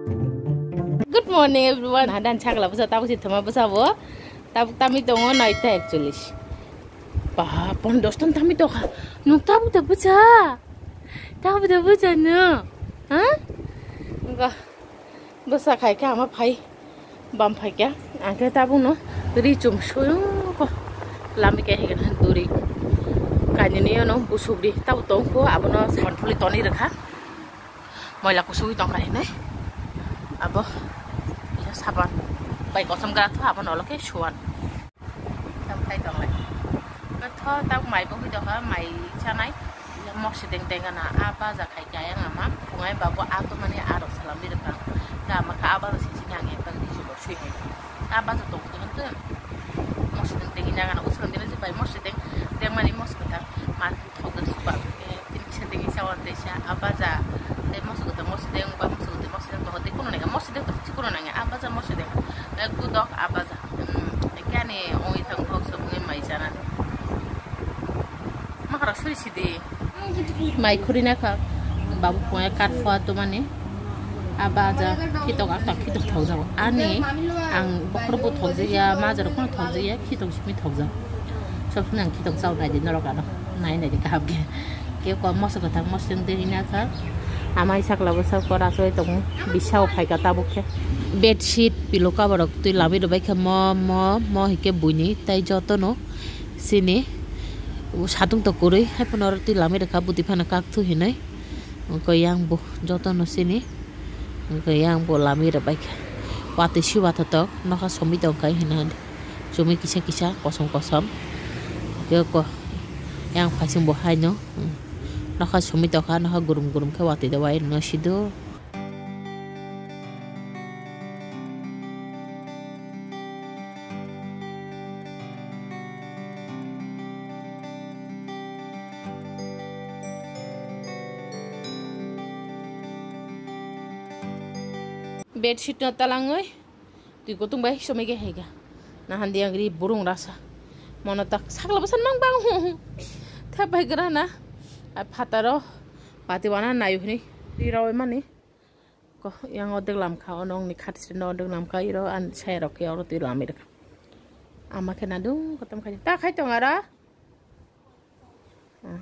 Good morning everyone. Dan chakla busa tabu si thama busa bo. Tabu tami tongo naita actually. Bah, pon doston tami toka. Nuk tabu tabu busa. Tabu tabu busa no. Hah? Enggak. Busa kai ka ama pai. Bam pai kya? Angke tabu no. Duri cum shoyo ko. Lami kai higan duri. Kanya ni no busubri. Tabu tongko abono sanfuli toni rekha. Moila kusui tong kai nai. Abo. Saban baik kosong gerak tuh apa nolok ke cuan sampai dong lagi betul tahu mai buku itu kan mai canai yang mau sedeng dengan apa zakai kaya ngama pungai bawa atau mana arok salam di depan nggak maka apa tuh sisi yang bagi di sebelah sih apa tuh tuh dengan tuh mau sedeng dengan anak usul dengan si bayi mau sedeng mana mau sebentar mati tuh ke sebab ini sedeng sawan desa apa za mau sedeng mau sedeng tuh hati kuno nega mau sedeng tuh kuno nega apa za mau sedeng aku dok apa za kan nih orang itu ngomong sebelum mai jalan mak rasul sih deh mai kurina kak babu punya kartu atau mana apa za kita tahu jauh aneh ang bakal buat tahu ya majar pun tahu ya kita sih tahu jauh soalnya kita tahu aja nolok kan naik aja kahab ke kau masuk ke tang masuk dari naka amai sakla besar kau rasa itu bisa upai kata buke bedsheet pillow cover tu lami do baik mo hike bunyi tai joto no sini satung to kuri hai ponor tu lami rekha buti phana kak tu hinai ko yang bu joto no sini ko yang bu lami do baik wate shu wata to naka somi to kai hinan somi kisa kosong ke ko yang pasing bu hai no naka somi to kan naka gurum ke wate do wai no sido bedsheet na talangoy tu ko tung bai somege hega na handi angri burung rasa mono tak sakla basan mang bang tha bai gra na phataro pati wana nayu ni iraw mani ko yang odek lam kha onong ni khatis no odek lam kha iro an sai ro ke oro ti lam ira ama ke na dung kotam khai ta khai tong ara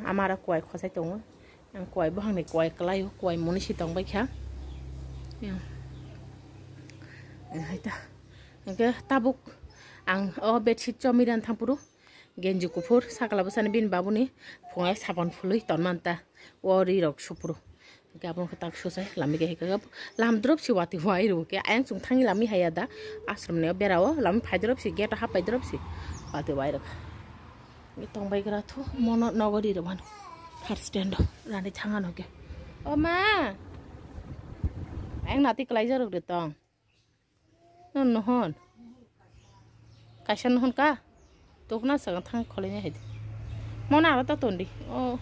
amara kwai khosai tong ang kwai bang ni kwai klayu kwai moni si tong bai kha Haita, oke tabuk, ang bedsheet comiran tampuru, genji kupur, sakala besan bin babu nih, pungai saban fului ton manta, wari rok supuru, oke abang ketak susah, lami kayak kagak, lam drop si wati wai ru, kayak ayang sung tangi lami hayada, asram nih berawa, lami pai drop si, geta hap pai drop si, wati wai rok, ini tong baik ratu, mono nogodi dewan, harus stendo, rani tangan oke, oma, ayang nanti kelajar rok detong. Nohon kasih nohon ka tuh na sangat thang kolenya hedi mau nara ta tondi oh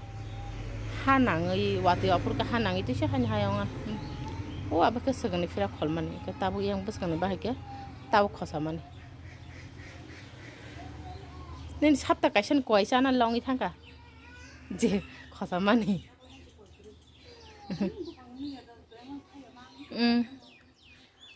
hanang i wati apur ka hanang itu sih hanya hayangan oh apa ke segani fira kolman ke tabu yang bes kan bahaya tabu khosaman nen sabta kasih kuai sana longi thang ka je khosaman ni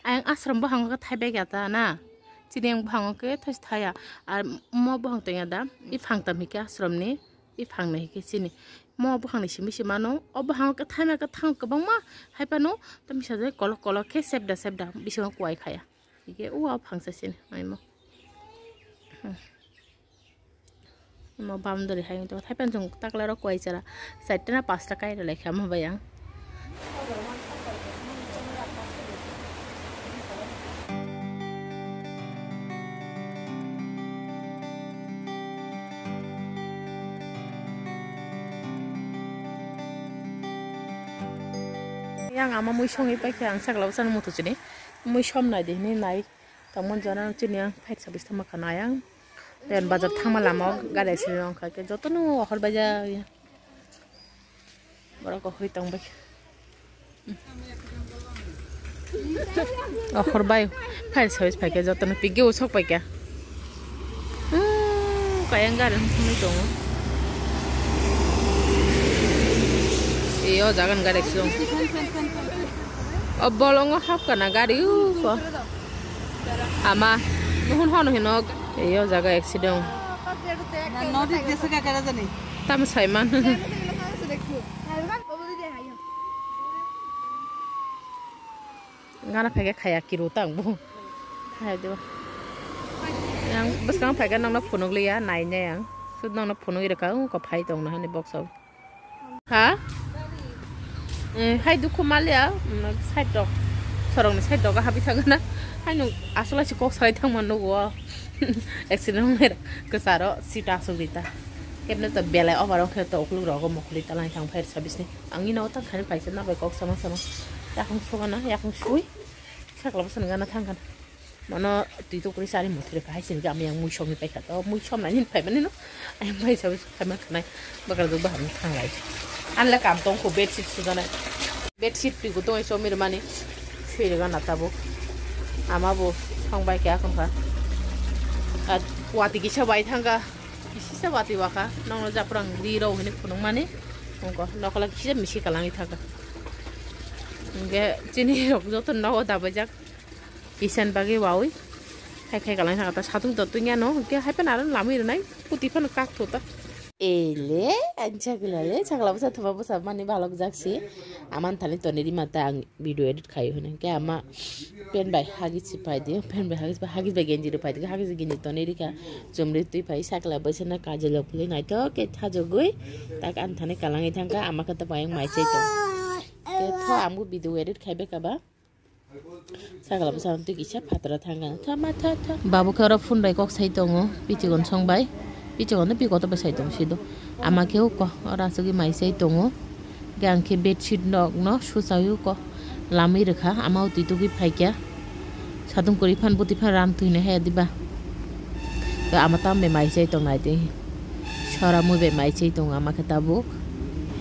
ayang asram bahang ke thai bega ta na chideng bahang ke thas thaya ar mo bahang tenga da I phang tam hika asram ni I phang nahi ke sini mo bahang ni simi simano o bahang ke thai ma ke thang ke bang ma hai pano tam bisa je kolo ke sebda bisa kuai khaya ike wa phang sa sini ai mo bam dari hai to thai pan jong takla ro kuai chara site na 5 টাকা রে লেখা ma bayang yang ama mui songi pa kyang sakla san mutu chini mui som nai de ni nai tamon jana chini yang fight service thama khana yang den bazar thama lama gade silong kha ke jotonu hor baja bora ko hui tang ba hor bai fight service pa ke jotonu pigi usok pa kya kayang gade thami tong iyo jagan gade silong bolong hap kana gari ko ama nuhun hono hino eyo jaga accident নদী দেশে কা করে জানি tam saiman ngana phege khaya kiro tang bu hai de yang bas kang phege nang na phunok le ya nai ne yang sud nang na phunok ira ka ko phai tong na hani box ha hai du khumalia side dog sorong ni side dog ha bi thang na hai nu asula si kok sai thang man no go accident mer ke saro sita sugita kemne to bela over ke to oklu ro go mokli ta lai thang phai service ni angi no ta khani phai na bai kok sama sama ya khang sugana ya khang sui sakla basan gana thang kan mana tui to kuri sari mothre phai sin ga yang mui shom ni pai kha to mui shom na nin phai man no ai phai service phai ma khnai bakal du ba ham thang lai an la kam tong ko bed sheet sugana bed sheet pi go to so mir mani sui ga na tabo ama bo thang bai kya kan pha at wati ki sabai thanga isi sabati waka nong ja prang ri ro hini phunong mani ongko nokala ki misi kalangi thanga nge chini rok joto no da bajak isan bagi wawi khai khai kalangi thanga ta satung to tunya no ke hai pan aran lami nai puti pan kak thota ele anja gilale chakla basa thoba basa mani balok jaksi aman thali toneri mata video edit khai hone ke ama pen bai hagi chipai dio pen bai hagi bai genji ro pai dio hagi genji toneri ka jomri tui pai sakla basa na kajal puli nai to ke thajo goi tak an thane kalangi thangka ama kata bayang mai chai to ke tho amu video edit khai be ka ba sakla basa tu kisha phatra thanga thama tha babu khara phun bai kok sai tongo pichigon song bai pichigon pi kota basai tong sido ama keu ko ora sugi mai sai tongo gang ke bed sheet nok no susayu ko lami rekha ama uti tu gi phaikya sadung kori phan buti phan ram tuine he diba to ama tam be mai sai tong nai te sara mu be mai sai tong ama khata bu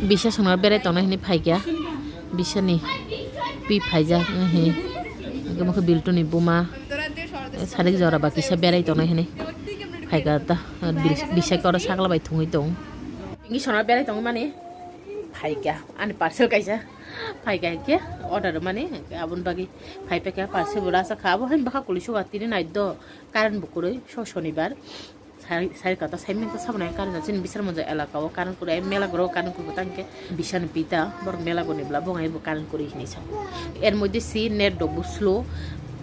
bisha sonar bere tong nai ni phaikya bisha ni pi phaija he gama ko biltu ni buma sare jora baki sa berai tong nai he phaika ta bisha ko sakla bai thungoi tong ingi sonar berai tong mane phaikya ani parcel kaisa phaikya ke order mane abun bagi phaipe ke parcel bura sa khabo han baka kulisu atini nai do karan bukuroi shonibar sai kata sai men ka sabnai karan jin bisar monja elaka o karan kurai mela gro karan ku tangke bisan pita bor mela goni bla bongai bu karan kuri ni sa er modde si net do buslo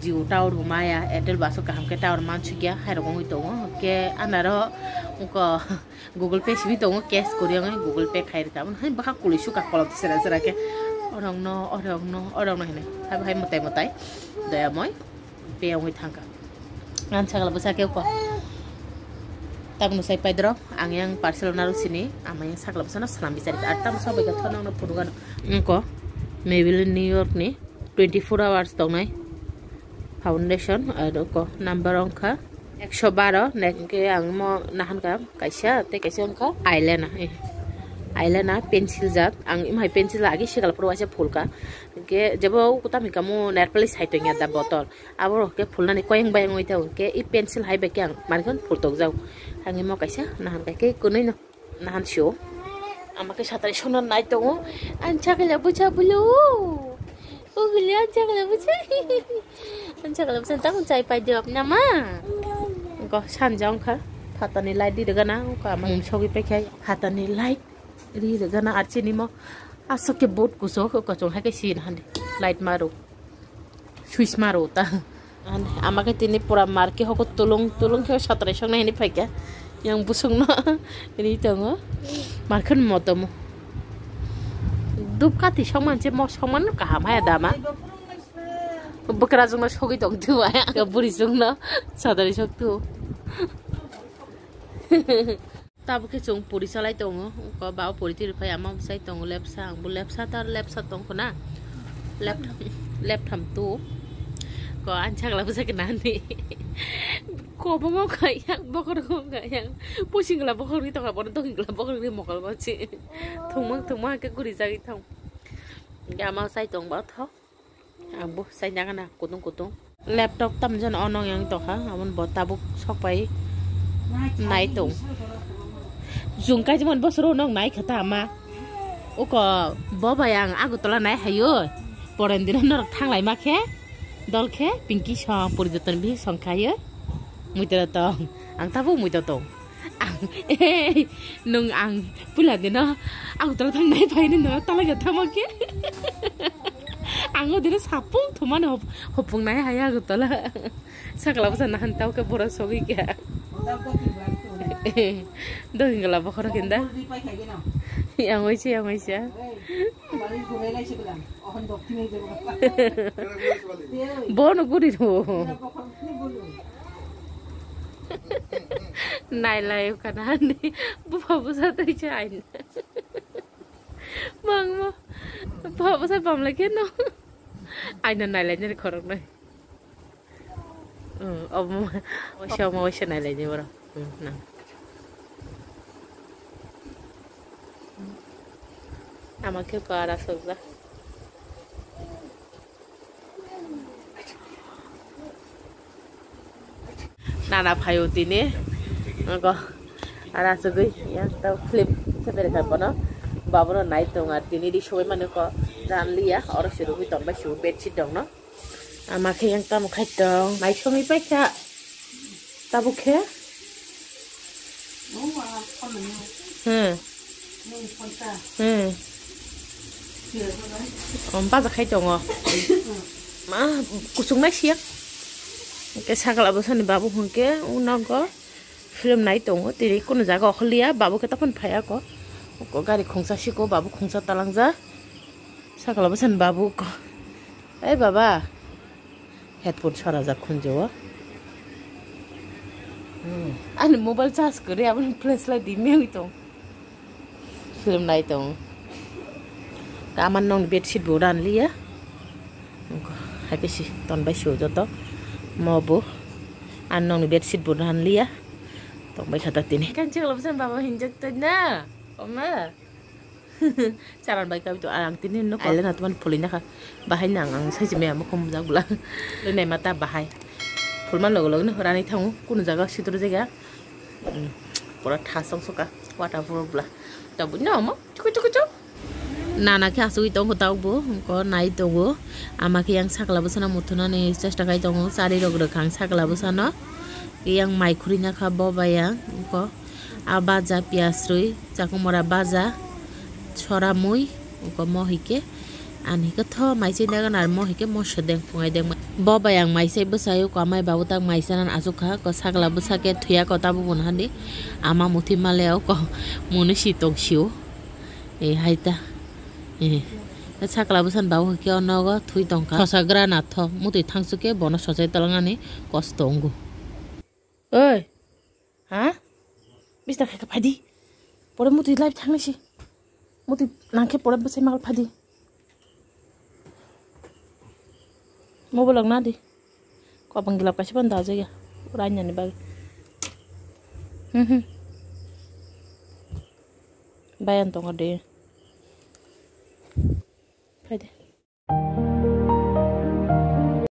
jiu tower maya airtel baso kaham ke tower manchu kya hai rong hoi to ke anaro ko google pay sibi to cash kori ngai google pay khai ta han baka kulisu ka kolot sera sera ke orang no hene hai motai daya moi pe ngoi thangka an chagala basa ke ko tabnu sai paidro ang parcel naru sini ama yang sagla basa na salam bisari atam sabai ga thonang na purugan ko Maybelline New York ni 24 hours to nai foundation ko number angka 112 neke ang mo nahan ka kaisa te kaisa angka eyeliner pencil jat ang imhai pencil lagi sikal pro ase phulka ke jabo kutami kamu nail polish hai to nya da botol aboro ke phulna ni koyang bayang oi tau ke I pencil hai be kyang marikon phultok jau ang mo kaisa nahan ka ke kunoi no nahan sho amake satari sonar nai to ancha kala bucha bulu ugli ancha kala bucha ancha kala bucha ta kun chai pai job nama ko sanjang kha hatani light di daga na ko ama sogi pe khai hatani light ri daga na archini mo asake bot kuso ko chong ha ke sin han light maro switch maro ta amake tini pura marke hoko tulung ke satare song na ni phaikya yang busung na ini tongo markan motomo dup kati soman je mo soman ka ham ha dama bukra jung na sogi tong tu aya ka buri jung na sadari sok tu tabu ke chung puri salai tongo ko ba puri tir phai ama sai tong lepsa ang bu lepsa tong ko na left ham tu ko an chak la busa ke nani ko bongo kaya bokor ko kaya pusing la bokor ri to ka bon to la bokor ri mokal ba chi thuma ke guri jagi thong ga ma sai tong ba tho ambu sai na kana kutung laptop tam jan onong yang to kha amon bo tabuk sok pai nai tong jung kai jmon bosro nong nai khata ma o ko bo bayang agu tola nai hayo Poren din nor thang lai ma khe dol khe pinky song purijoton bi song khayo muita tong ang tabu muita tong ang nung ang pula din ang tol thang nai phai ni no talaga thamake ang odin sapung thuman hopung nai haya gutala sakla basa nahan tau ke bora sogi kya do hingala bakhara kinda yang oise bon guri ro nai lai kana ni bu sa tai chai bang mo bu sa bam lagi no ai na nai lai ni khorok nai ob mo oise nai lai ni bora na আমাকে করা সজা নানা ভাইও দিনে আর আসুগই একটা flip সেপেরে খাবো না বাবুর নাই দং আর দিনে দি সবাই মানে রানলিয়া আর শুরু হই তংবা শুরু বেডশিট দং না আমাকে একটা মুখাই দং মাই সমি পাইছা তাবুখে ba khai dong ma kusung nai siak ke sagala bosani babu hongke unago film nai dong tiri kono jaga khliya babu ke tapon phaya ko gari khongsa siko babu khongsa talangja sagala bosan babu ko ei baba headphone sara ja khunjo ani mobile charge kore abon flashlight di mei tong film nai dong Kaman nong bedsheet bodan liya, habis ton bay show joto, mau bu, an nong bedsheet bodan liya, tong bay kata tini. Kan cek lepasan bawa hinjak tena, oma, caran bay kami tu alang tini nuk. Ailen atuan pulinya kah, bahai nangang saya cuma mau kumza gula, lene mata bahai, pulman logo nih rani thangu, kuno jaga situ jaga, pura thasong suka, whatever bula, tapi nyama, cukup. Nana ke asui tong tau bu ko nai tongo amake yang sakla busana mutuna ne chesta kai tongo sari rogro khang sakla busana yang mai khurinya khabo bayang ko abaja piasrui chakumara baja chora mui ko mohike ani ka tho mai chei nagan ar mohike mosodeng pungai deng bo bayang mai sei busayo ko amai babu tak mai sanan asukha ko sakla busake thuya ko tabu bunhani ama muthi maleo ko muni sitong siu e haita sakla busan bau ke onogo thui tongka sosagra na tho muti thangsuke bono sojai talangani kostongu oi ha bistar khaka phadi pore muti live thangsi muti nangke pore basai magal phadi mobile lang na di ko panggilap kasi pan daje ya uranya ni bag bayan tong ade Hadi.